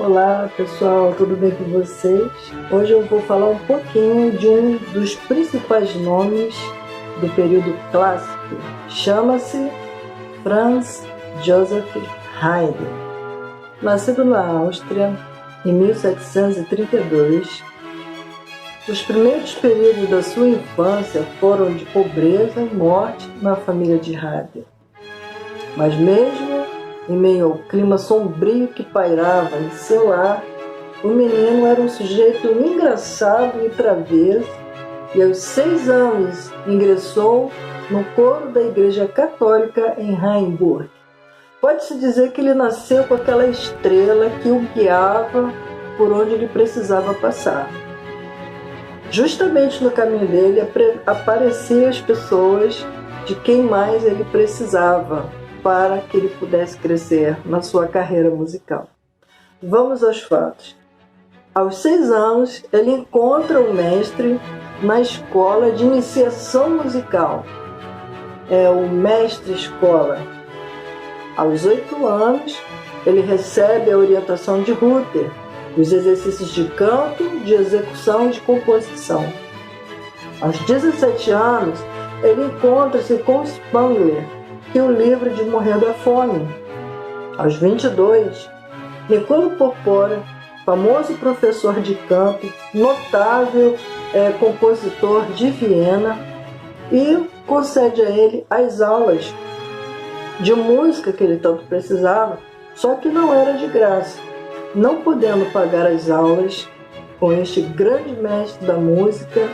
Olá pessoal, tudo bem com vocês? Hoje eu vou falar um pouquinho de um dos principais nomes do período clássico. Chama-se Franz Joseph Haydn. Nascido na Áustria em 1732, os primeiros períodos da sua infância foram de pobreza e morte na família de Haydn. Mas mesmo em meio ao clima sombrio que pairava em seu lar, o menino era um sujeito engraçado e travesso, e aos 6 anos ingressou no coro da Igreja Católica em Haimburg. Pode-se dizer que ele nasceu com aquela estrela que o guiava por onde ele precisava passar. Justamente no caminho dele apareciam as pessoas de quem mais ele precisava para que ele pudesse crescer na sua carreira musical. Vamos aos fatos. Aos 6 anos, ele encontra o mestre na escola de iniciação musical. É o mestre-escola. Aos 8 anos, ele recebe a orientação de Ruther, os exercícios de canto, de execução e de composição. Aos 17 anos, ele encontra-se com Spangler, que o livra de morrer da fome. Aos 22, Niccolò Porpora, famoso professor de canto, notável compositor de Viena, e concede a ele as aulas de música que ele tanto precisava, só que não era de graça. Não podendo pagar as aulas com este grande mestre da música,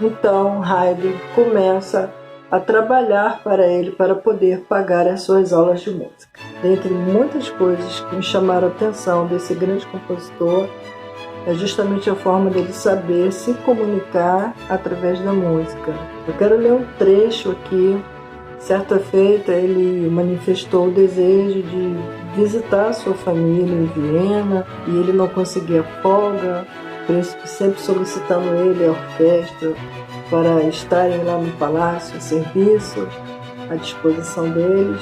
então Haydn começa a trabalhar para ele para poder pagar as suas aulas de música. Dentre muitas coisas que me chamaram a atenção desse grande compositor, é justamente a forma dele saber se comunicar através da música. Eu quero ler um trecho aqui. Certa feita, ele manifestou o desejo de visitar sua família em Viena e ele não conseguia folga, o príncipe sempre solicitando ele a orquestra para estarem lá no palácio, a serviço, à disposição deles,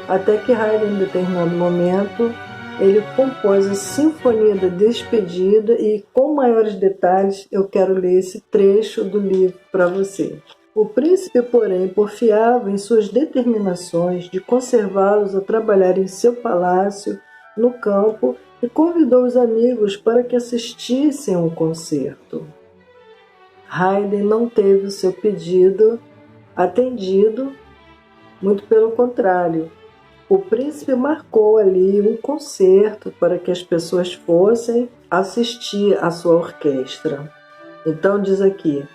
até que Haydn, em determinado momento, ele compôs a Sinfonia da Despedida e, com maiores detalhes, eu quero ler esse trecho do livro para você. O príncipe, porém, porfiava em suas determinações de conservá-los a trabalhar em seu palácio, no campo, e convidou os amigos para que assistissem ao concerto. Haydn não teve o seu pedido atendido, muito pelo contrário. O príncipe marcou ali um concerto para que as pessoas fossem assistir à sua orquestra. Então diz aqui,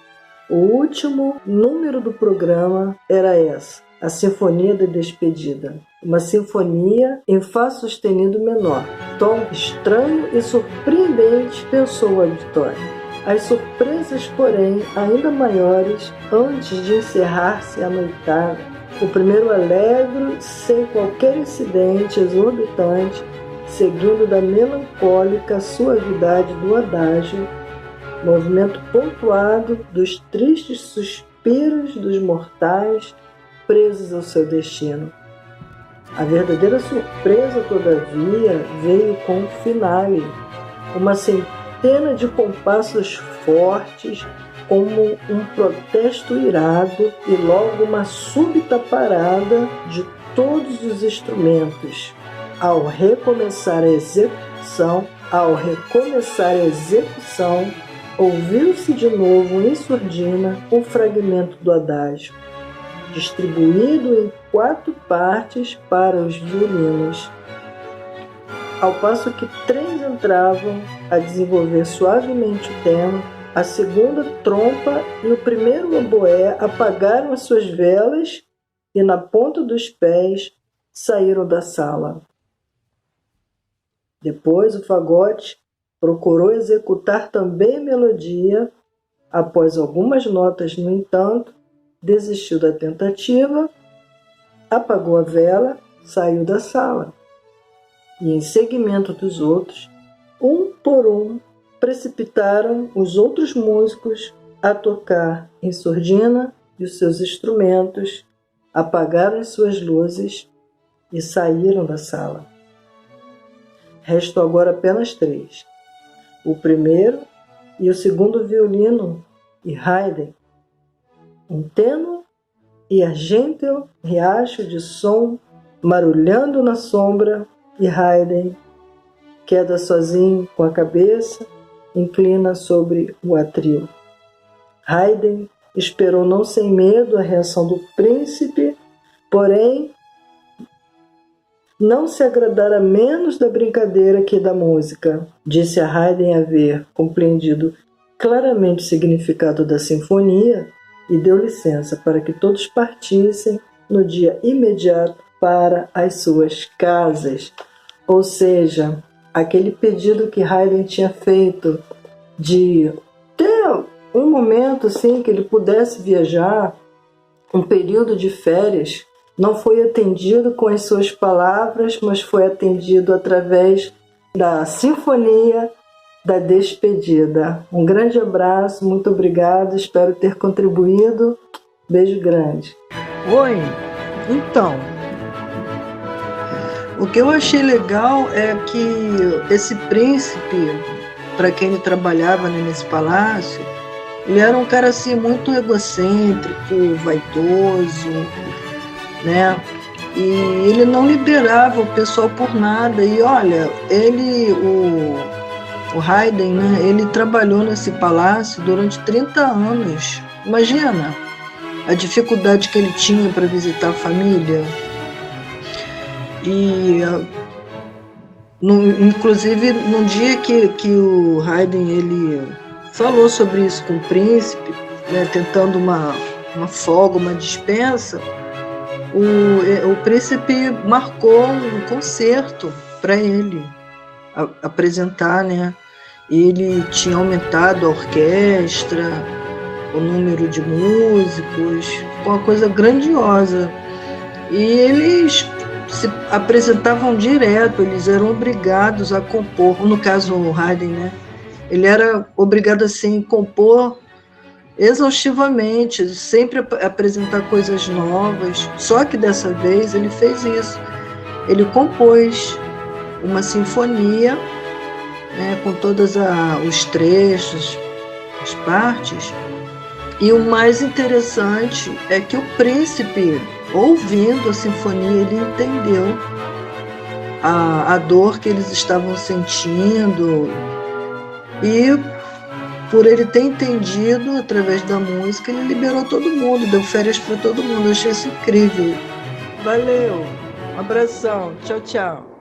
o último número do programa era essa, a Sinfonia da Despedida. Uma sinfonia em Fá sustenido menor. Tom estranho e surpreendente, pensou o auditório. As surpresas, porém, ainda maiores, antes de encerrar-se a noitada. O primeiro alegro, sem qualquer incidente exorbitante, seguindo da melancólica suavidade do adágio, movimento pontuado dos tristes suspiros dos mortais presos ao seu destino. A verdadeira surpresa, todavia, veio com o finale, uma centena de compassos fortes, como um protesto irado, e logo uma súbita parada de todos os instrumentos. Ao recomeçar a execução, ouviu-se de novo em surdina um fragmento do adágio, distribuído em 4 partes para os violinos, ao passo que 3 entravam a desenvolver suavemente o tema. A segunda trompa e o primeiro oboé apagaram as suas velas e, na ponta dos pés, saíram da sala. Depois o fagote procurou executar também a melodia. Após algumas notas, no entanto, desistiu da tentativa, apagou a vela, saiu da sala. E, em seguimento dos outros, um por um, precipitaram os outros músicos a tocar em surdina e os seus instrumentos, apagaram as suas luzes e saíram da sala. Restam agora apenas 3. O primeiro e o segundo violino e Haydn, um tênue e argênteo riacho de som marulhando na sombra, e Haydn queda sozinho com a cabeça, inclina sobre o atril. Haydn esperou não sem medo a reação do príncipe, porém não se agradara menos da brincadeira que da música. Disse a Haydn haver compreendido claramente o significado da sinfonia e deu licença para que todos partissem no dia imediato para as suas casas. Ou seja, aquele pedido que Haydn tinha feito de ter um momento assim que ele pudesse viajar, um período de férias, não foi atendido com as suas palavras, mas foi atendido através da sinfonia da despedida. Um grande abraço, muito obrigado, espero ter contribuído. Beijo grande. Oi, então, o que eu achei legal é que esse príncipe, para quem ele trabalhava, né, nesse palácio, ele era um cara assim muito egocêntrico, vaidoso, né? E ele não liberava o pessoal por nada. E olha, o Haydn, né, ele trabalhou nesse palácio durante 30 anos. Imagina a dificuldade que ele tinha para visitar a família. E inclusive no dia que o Haydn ele falou sobre isso com o príncipe, né, tentando uma folga, uma dispensa, o príncipe marcou um concerto para ele apresentar, né? Ele tinha aumentado a orquestra, o número de músicos, ficou uma coisa grandiosa. E eles se apresentavam direto, eles eram obrigados a compor, no caso o Haydn, né? Ele era obrigado assim, a compor exaustivamente, sempre apresentar coisas novas. Só que dessa vez ele fez isso. Ele compôs uma sinfonia, né, com todos os trechos, as partes. E o mais interessante é que o príncipe, ouvindo a sinfonia, ele entendeu a dor que eles estavam sentindo. E por ele ter entendido através da música, ele liberou todo mundo, deu férias para todo mundo. Eu achei isso incrível. Valeu, um abração, tchau, tchau.